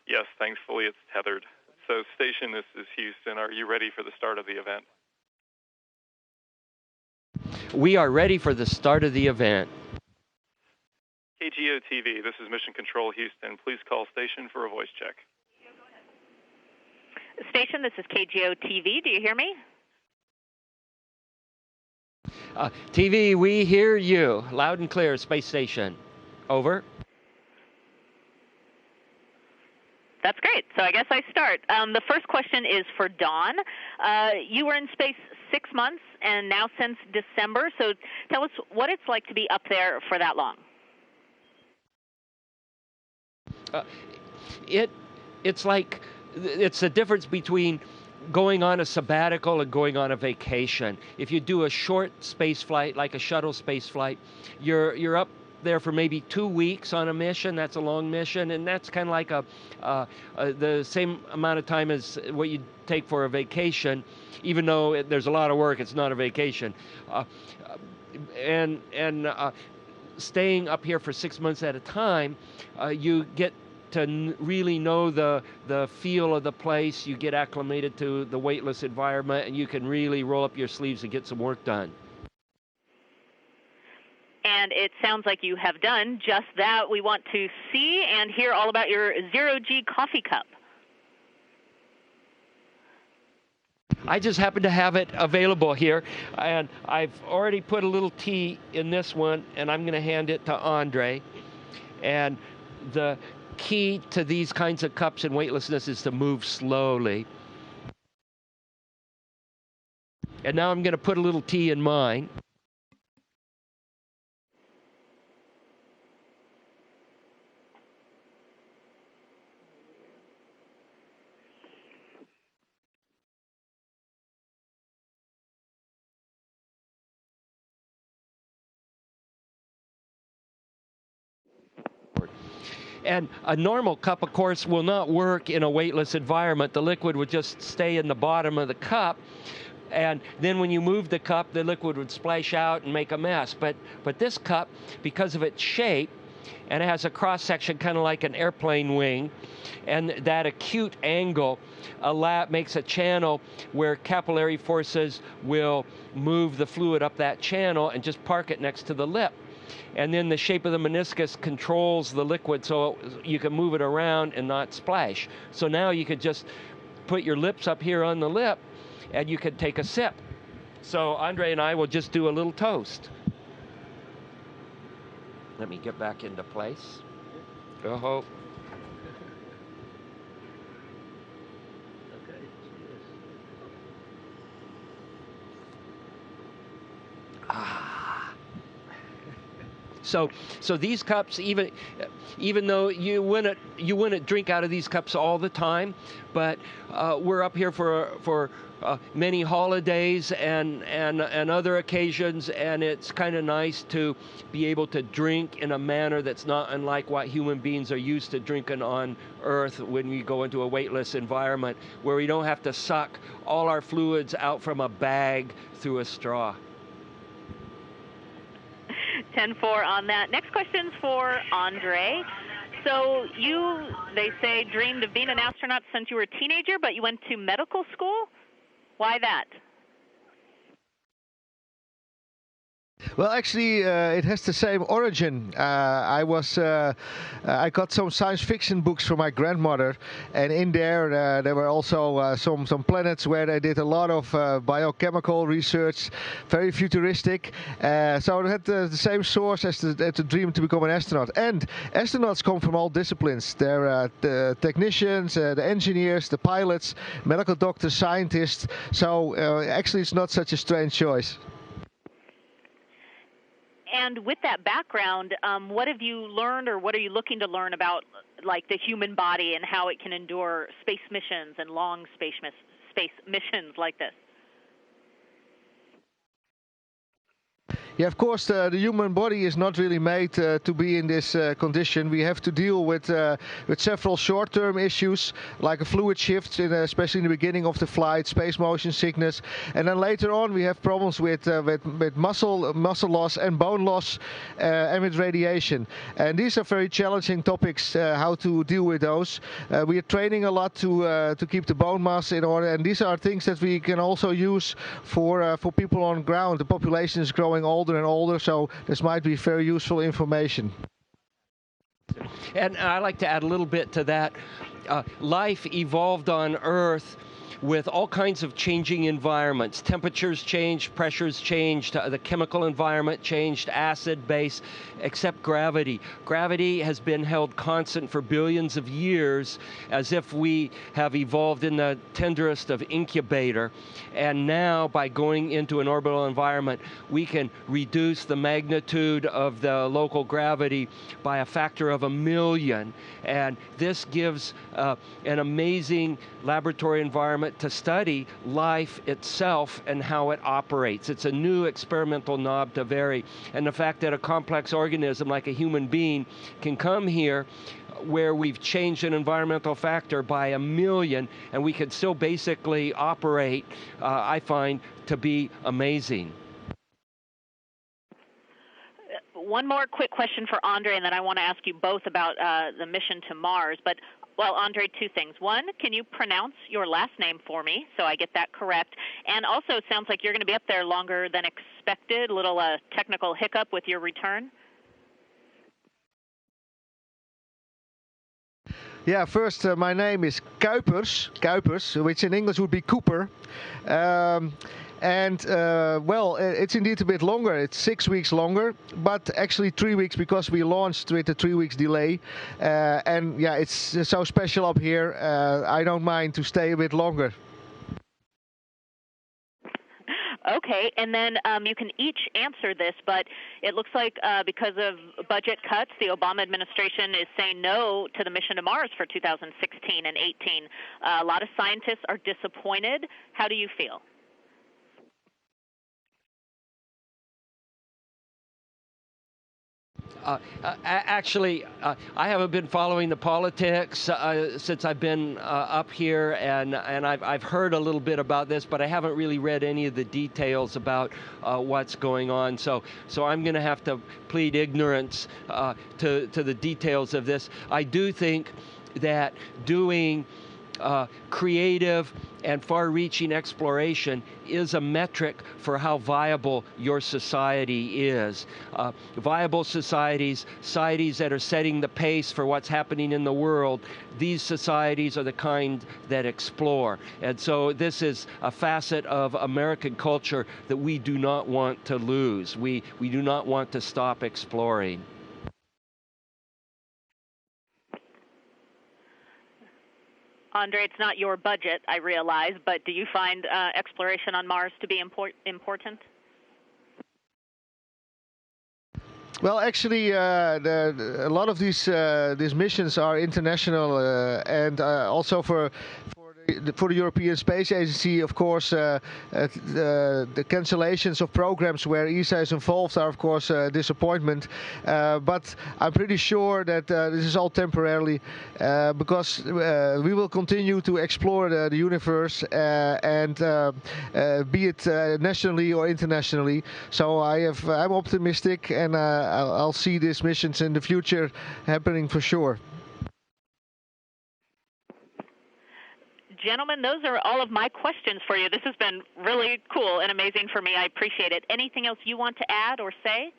Yes, thankfully it's tethered. So station, this is Houston. Are you ready for the start of the event? We are ready for the start of the event. KGO TV, this is Mission Control Houston. Please call station for a voice check. Station, this is KGO TV. Do you hear me? TV, we hear you. Loud and clear, space station. Over. That's great. So I guess I start. The first question is for Dawn. You were in space 6 months and now since December. So tell us what it's like to be up there for that long. It's the difference between going on a sabbatical and going on a vacation. If you do a short space flight, like a shuttle space flight, you're up there for maybe 2 weeks on a mission. That's a long mission, and that's kind of like the same amount of time as what you take for a vacation. Even though there's a lot of work, it's not a vacation. Staying up here for 6 months at a time, you get to really know the feel of the place. You get acclimated to the weightless environment, and you can really roll up your sleeves and get some work done. And it sounds like you have done just that. We want to see and hear all about your zero-G coffee cup. I just happen to have it available here, and I've already put a little tea in this one, and I'm going to hand it to Andre. And the key to these kinds of cups and weightlessness is to move slowly. And now I'm going to put a little tea in mine. And a normal cup, of course, will not work in a weightless environment. The liquid would just stay in the bottom of the cup. And then when you move the cup, the liquid would splash out and make a mess. But this cup, because of its shape, and it has a cross-section kind of like an airplane wing, and that acute angle makes a channel where capillary forces will move the fluid up that channel and just park it next to the lip. And then the shape of the meniscus controls the liquid so you can move it around and not splash. So now you could just put your lips up here on the lip and you could take a sip. So Andre and I will just do a little toast. Let me get back into place. Oh. So these cups, even though you wouldn't drink out of these cups all the time, but we're up here for many holidays and other occasions, and it's kind of nice to be able to drink in a manner that's not unlike what human beings are used to drinking on Earth when we go into a weightless environment, where we don't have to suck all our fluids out from a bag through a straw. 10-4 on that. Next question's for Andre. So you, they say, dreamed of being an astronaut since you were a teenager, but you went to medical school? Why that? Well, actually, it has the same origin. I got some science fiction books from my grandmother, and in there were also some planets where they did a lot of biochemical research, very futuristic. So it had the same source as the dream to become an astronaut. And astronauts come from all disciplines. They're the technicians, the engineers, the pilots, medical doctors, scientists. So actually, it's not such a strange choice. And with that background, what have you learned, or what are you looking to learn about, like, the human body and how it can endure space missions and long space missions like this? Yeah, of course, the human body is not really made to be in this condition. We have to deal with several short-term issues, like a fluid shift, especially in the beginning of the flight, space motion sickness, and then later on we have problems with muscle loss and bone loss, and with radiation. And these are very challenging topics. How to deal with those? We are training a lot to keep the bone mass in order, and these are things that we can also use for people on ground. The population is growing older and older, so this might be very useful information. And I like to add a little bit to that. Life evolved on Earth with all kinds of changing environments. Temperatures changed, pressures changed, the chemical environment changed, acid, base, except gravity. Gravity has been held constant for billions of years, as if we have evolved in the tenderest of incubator. And now, by going into an orbital environment, we can reduce the magnitude of the local gravity by a factor of 1,000,000. And this gives an amazing laboratory environment to study life itself and how it operates. It's a new experimental knob to vary. And the fact that a complex organism like a human being can come here where we've changed an environmental factor by 1,000,000 and we can still basically operate, I find to be amazing. One more quick question for Andre, and then I want to ask you both about the mission to Mars. But, well, Andre, two things. One, can you pronounce your last name for me so I get that correct? And also, it sounds like you're going to be up there longer than expected. A little technical hiccup with your return. Yeah, first, my name is Kuipers, which in English would be Cooper. Well, it's indeed a bit longer. It's 6 weeks longer, but actually 3 weeks because we launched with a 3 weeks delay. And yeah, it's so special up here. I don't mind to stay a bit longer. Okay, and then you can each answer this, but it looks like because of budget cuts, the Obama administration is saying no to the mission to Mars for 2016 and 18. A lot of scientists are disappointed. How do you feel? Actually, I haven't been following the politics since I've been up here, and I've heard a little bit about this, but I haven't really read any of the details about what's going on. So I'm going to have to plead ignorance to the details of this. I do think that doing creative and far-reaching exploration is a metric for how viable your society is. Viable societies that are setting the pace for what's happening in the world, these societies are the kind that explore. And so this is a facet of American culture that we do not want to lose. We do not want to stop exploring. Andre, it's not your budget, I realize, but do you find exploration on Mars to be important? Well, actually, a lot of these missions are international, and also for the European Space Agency, of course, the cancellations of programs where ESA is involved are, of course, a disappointment. But I'm pretty sure that this is all temporarily, because we will continue to explore the universe, and be it nationally or internationally. So I'm optimistic, and I'll see these missions in the future happening for sure. Gentlemen, those are all of my questions for you. This has been really cool and amazing for me. I appreciate it. Anything else you want to add or say?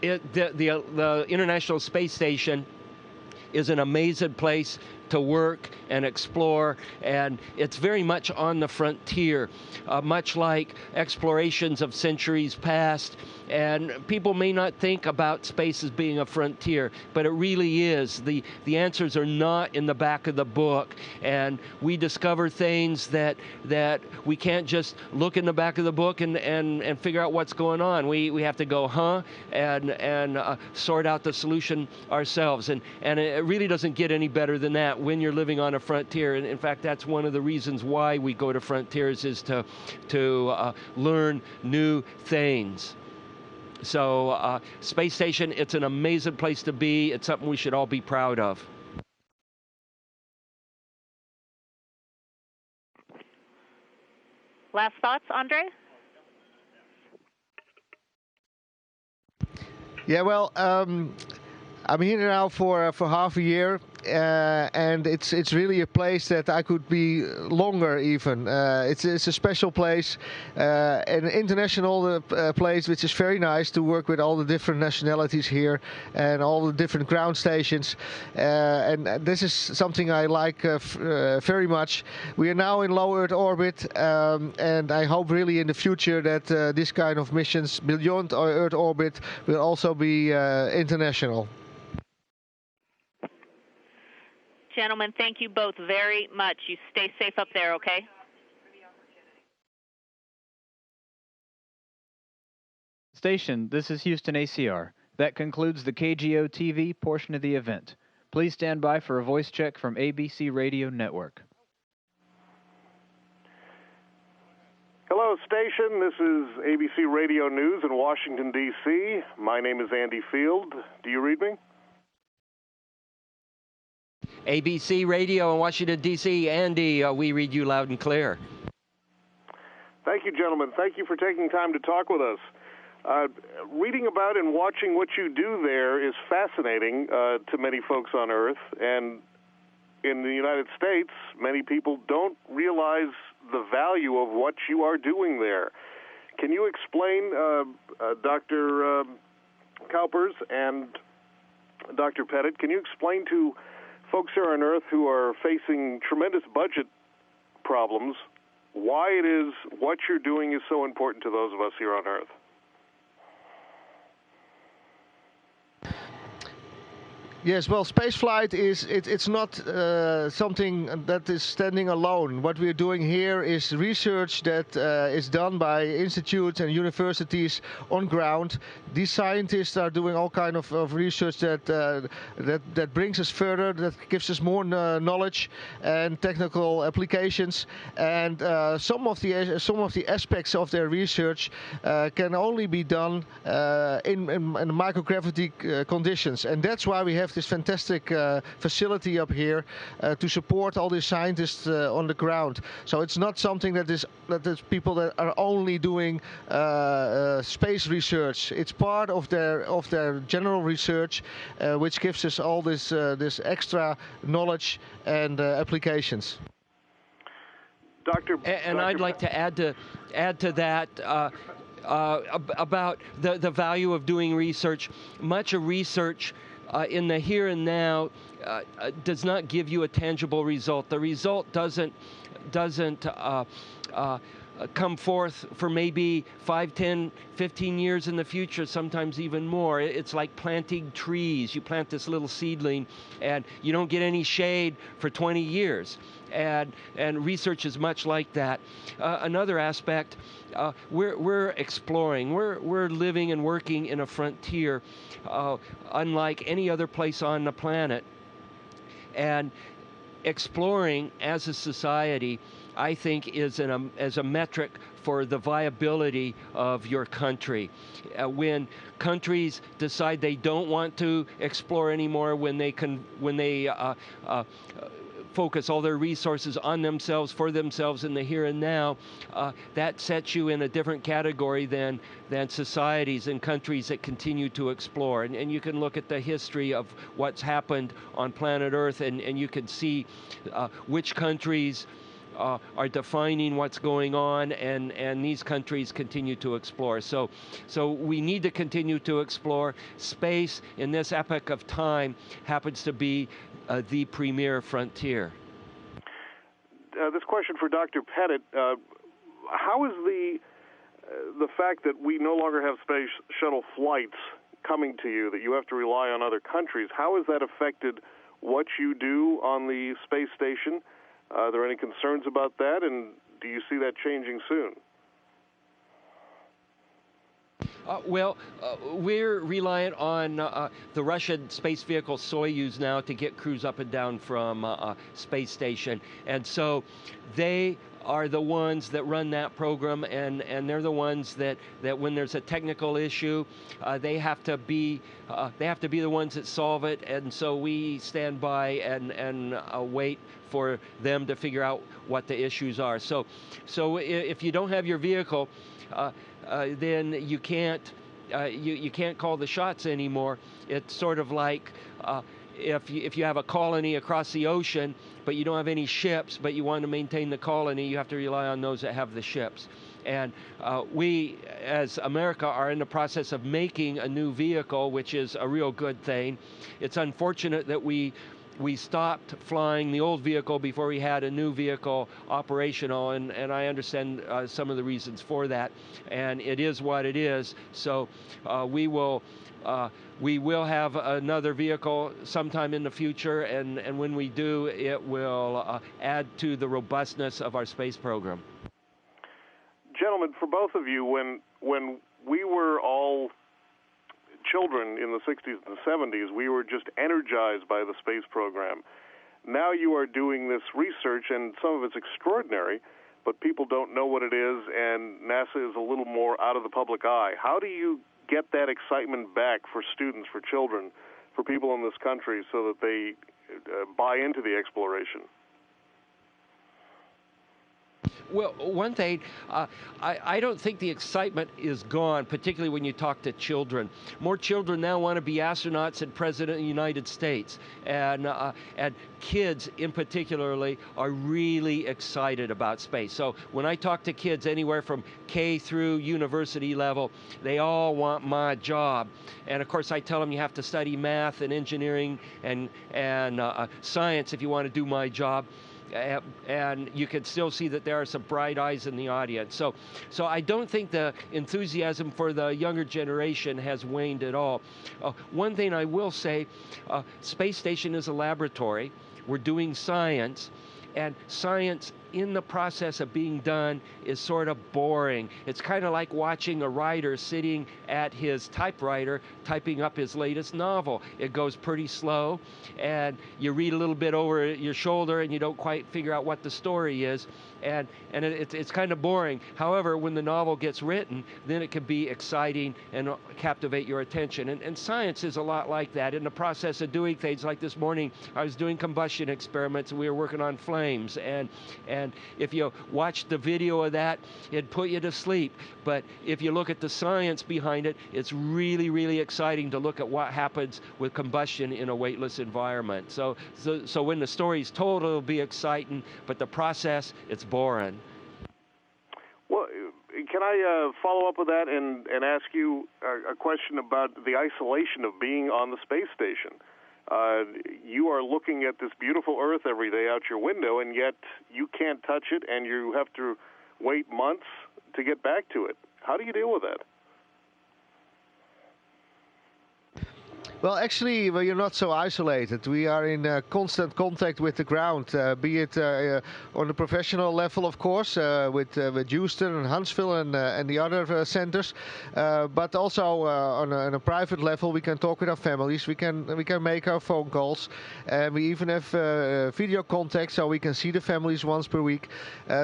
The International Space Station is an amazing place to work and explore, and it's very much on the frontier, much like explorations of centuries past. And people may not think about space as being a frontier, but it really is. The answers are not in the back of the book, and we discover things that we can't just look in the back of the book and figure out what's going on. We have to go, and sort out the solution ourselves, and it really doesn't get any better than that. when you're living on a frontier. And in fact, that's one of the reasons why we go to frontiers, is to learn new things. So space station, it's an amazing place to be. It's something we should all be proud of. Last thoughts, Andre? Yeah, well, I'm here now for half a year, and it's really a place that I could be longer even. It's a special place, an international place, which is very nice to work with all the different nationalities here and all the different ground stations. And this is something I like very much. We are now in low Earth orbit, and I hope really in the future that this kind of missions beyond our Earth orbit will also be international. Gentlemen, thank you both very much. You stay safe up there, okay? Station, this is Houston ACR. That concludes the KGO TV portion of the event. Please stand by for a voice check from ABC Radio Network. Hello, station. This is ABC Radio News in Washington, D.C. My name is Andy Field. Do you read me? ABC Radio in Washington, D.C. Andy, we read you loud and clear. Thank you, gentlemen. Thank you for taking time to talk with us. Reading about and watching what you do there is fascinating to many folks on Earth. And in the United States, many people don't realize the value of what you are doing there. Can you explain, Dr. Cowpers and Dr. Pettit, can you explain to folks here on Earth who are facing tremendous budget problems why it is what you're doing is so important to those of us here on Earth? Yes, well, spaceflight it's not something that is standing alone. What we're doing here is research that is done by institutes and universities on ground. These scientists are doing all kind of research that brings us further, that gives us more knowledge and technical applications. And some of the aspects of their research can only be done in microgravity conditions, and that's why we have this fantastic facility up here to support all these scientists on the ground. So it's not something that is people that are only doing space research. It's part of their general research, which gives us all this extra knowledge and applications. And I'd like to add to that. About the value of doing research. Much of research in the here and now does not give you a tangible result. The result doesn't come forth for maybe 5, 10, 15 years in the future, sometimes even more. It's like planting trees. You plant this little seedling and you don't get any shade for 20 years. And research is much like that. Another aspect, we're exploring. We're living and working in a frontier unlike any other place on the planet. And exploring as a society, I think, is as a metric for the viability of your country. When countries decide they don't want to explore anymore, when they focus all their resources on themselves, for themselves in the here and now, that sets you in a different category than societies and countries that continue to explore. And you can look at the history of what's happened on planet Earth, and you can see which countries are defining what's going on, and these countries continue to explore. So we need to continue to explore. Space in this epoch of time happens to be the premier frontier. This question for Dr. Pettit: how is the fact that we no longer have space shuttle flights coming to you, that you have to rely on other countries, how has that affected what you do on the space station? Are there any concerns about that, and do you see that changing soon? We're reliant on the Russian space vehicle Soyuz now to get crews up and down from space station. And so they are the ones that run that program, and they're the ones that when there's a technical issue, they have to be the ones that solve it. And so we stand by and wait for them to figure out what the issues are. So if you don't have your vehicle, then you can't call the shots anymore. It's sort of like if you have a colony across the ocean, but you don't have any ships, but you want to maintain the colony, you have to rely on those that have the ships. And we, as America, are in the process of making a new vehicle, which is a real good thing. It's unfortunate that we stopped flying the old vehicle before we had a new vehicle operational, and I understand some of the reasons for that, and it is what it is. So we will have another vehicle sometime in the future, and when we do, it will add to the robustness of our space program. Gentlemen, for both of you, when we were all children in the 60s and 70s, we were just energized by the space program. Now you are doing this research, and some of it's extraordinary, but people don't know what it is, and NASA is a little more out of the public eye. How do you get that excitement back for students, for children, for people in this country, so that they buy into the exploration? Well, one thing, I don't think the excitement is gone, particularly when you talk to children. More children now want to be astronauts and President of the United States. And kids, in particularly, are really excited about space. So when I talk to kids anywhere from K through university level, they all want my job. And of course, I tell them you have to study math and engineering and science if you want to do my job. And you can still see that there are some bright eyes in the audience. So I don't think the enthusiasm for the younger generation has waned at all. One thing I will say, space station is a laboratory. We're doing science, and science in the process of being done is sort of boring. It's kind of like watching a writer sitting at his typewriter typing up his latest novel. It goes pretty slow, and you read a little bit over your shoulder, and you don't quite figure out what the story is, and it's kind of boring. However, when the novel gets written, then it can be exciting and captivate your attention. And science is a lot like that. In the process of doing things, like this morning, I was doing combustion experiments, and we were working on flames, and if you watch the video of that, it'd put you to sleep. But if you look at the science behind it, it's really, really exciting to look at what happens with combustion in a weightless environment. So when the story's told, it'll be exciting, but the process, it's boring. Well, can I follow up with that and ask you a question about the isolation of being on the space station? You are looking at this beautiful Earth every day out your window, and yet you can't touch it, and you have to wait months to get back to it. How do you deal with that? Well, actually, you're not so isolated. We are in constant contact with the ground, be it on the professional level, of course, with Houston and Huntsville and the other centers, but also on a private level, we can talk with our families. We can make our phone calls, and we even have video contact, so we can see the families once per week.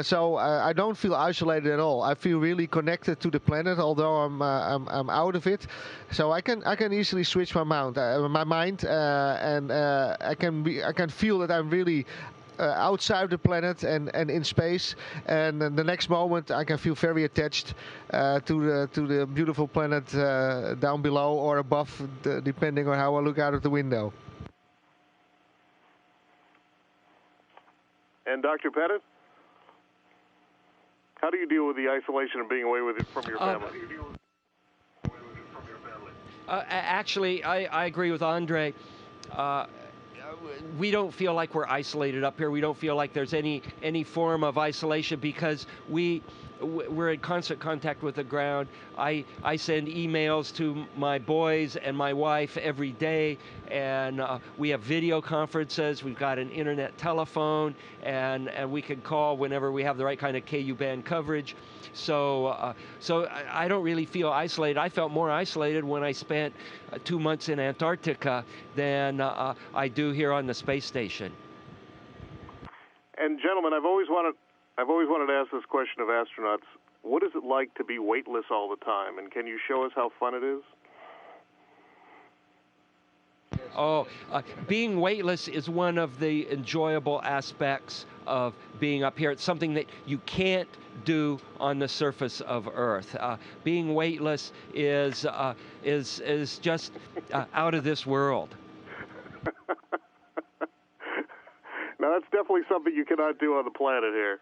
So I don't feel isolated at all. I feel really connected to the planet, although I'm out of it. So I can easily switch my mind, and I can feel that I'm really outside the planet and in space, and the next moment I can feel very attached to the beautiful planet down below or above, depending on how I look out of the window. And Dr. Pettit, how do you deal with the isolation of being away from your family? Actually, I agree with Andre. We don't feel like we're isolated up here. We don't feel like there's any form of isolation, because we we're in constant contact with the ground. I send emails to my boys and my wife every day, and we have video conferences. We've got an internet telephone, and we can call whenever we have the right kind of KU band coverage. So I don't really feel isolated. I felt more isolated when I spent 2 months in Antarctica than I do here on the space station. And gentlemen, I've always wanted to ask this question of astronauts. What is it like to be weightless all the time? And can you show us how fun it is? Oh, being weightless is one of the enjoyable aspects of being up here. It's something that you can't do on the surface of Earth. Being weightless is just out of this world. Now, that's definitely something you cannot do on the planet here.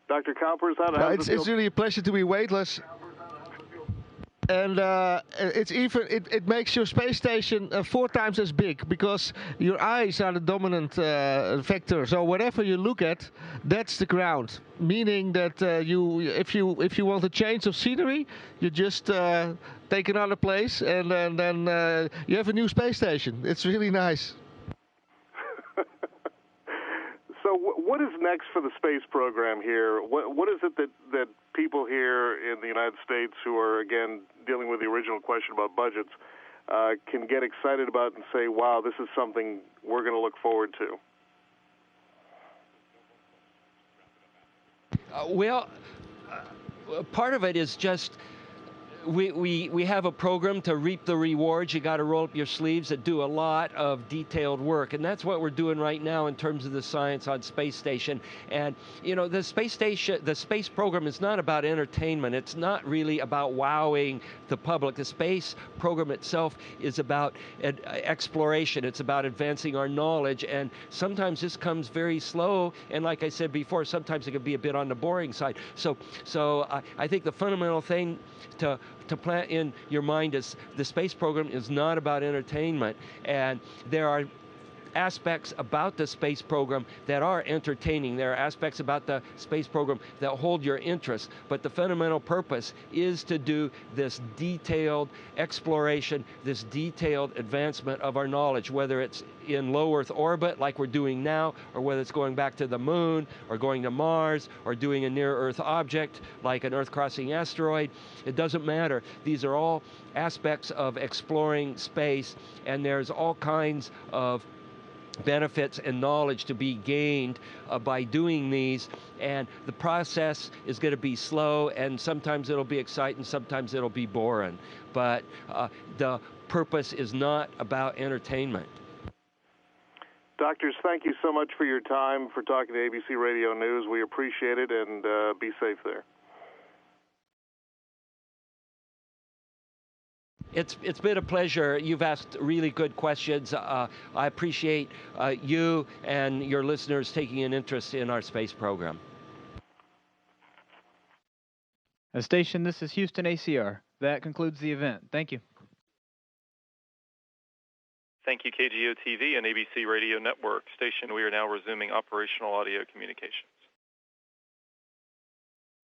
Dr. Cowpers, how does it feel? It's really a pleasure to be weightless. And it makes your space station 4 times as big, because your eyes are the dominant factor. So whatever you look at, that's the ground. Meaning that if you want a change of scenery, you just take another place, and then you have a new space station. It's really nice. So what is next for the space program here? What is it that people here in the United States who are, again, dealing with the original question about budgets can get excited about and say, wow, this is something we're going to look forward to? Part of it is just we have a program to reap the rewards. You got to roll up your sleeves and do a lot of detailed work, and that's what we're doing right now in terms of the science on space station. And the space program is not about entertainment. It's not really about wowing the public. The space program itself is about exploration. It's about advancing our knowledge, and sometimes this comes very slow. And like I said before, sometimes it can be a bit on the boring side. So I think the fundamental thing to plant in your mind is the space program is not about entertainment, and there are aspects about the space program that are entertaining. There are aspects about the space program that hold your interest, but the fundamental purpose is to do this detailed exploration, this detailed advancement of our knowledge, whether it's in low Earth orbit like we're doing now, or whether it's going back to the moon, or going to Mars, or doing a near-Earth object like an Earth-crossing asteroid. It doesn't matter. These are all aspects of exploring space, and there's all kinds of benefits and knowledge to be gained by doing these, and the process is going to be slow, and sometimes it'll be exciting, sometimes it'll be boring, but the purpose is not about entertainment. Doctors, thank you so much for your time, for talking to ABC Radio News. We appreciate it, and be safe there. It's been a pleasure. You've asked really good questions. I appreciate you and your listeners taking an interest in our space program. Station, this is Houston ACR. That concludes the event. Thank you. Thank you, KGO TV and ABC Radio Network. Station, we are now resuming operational audio communications.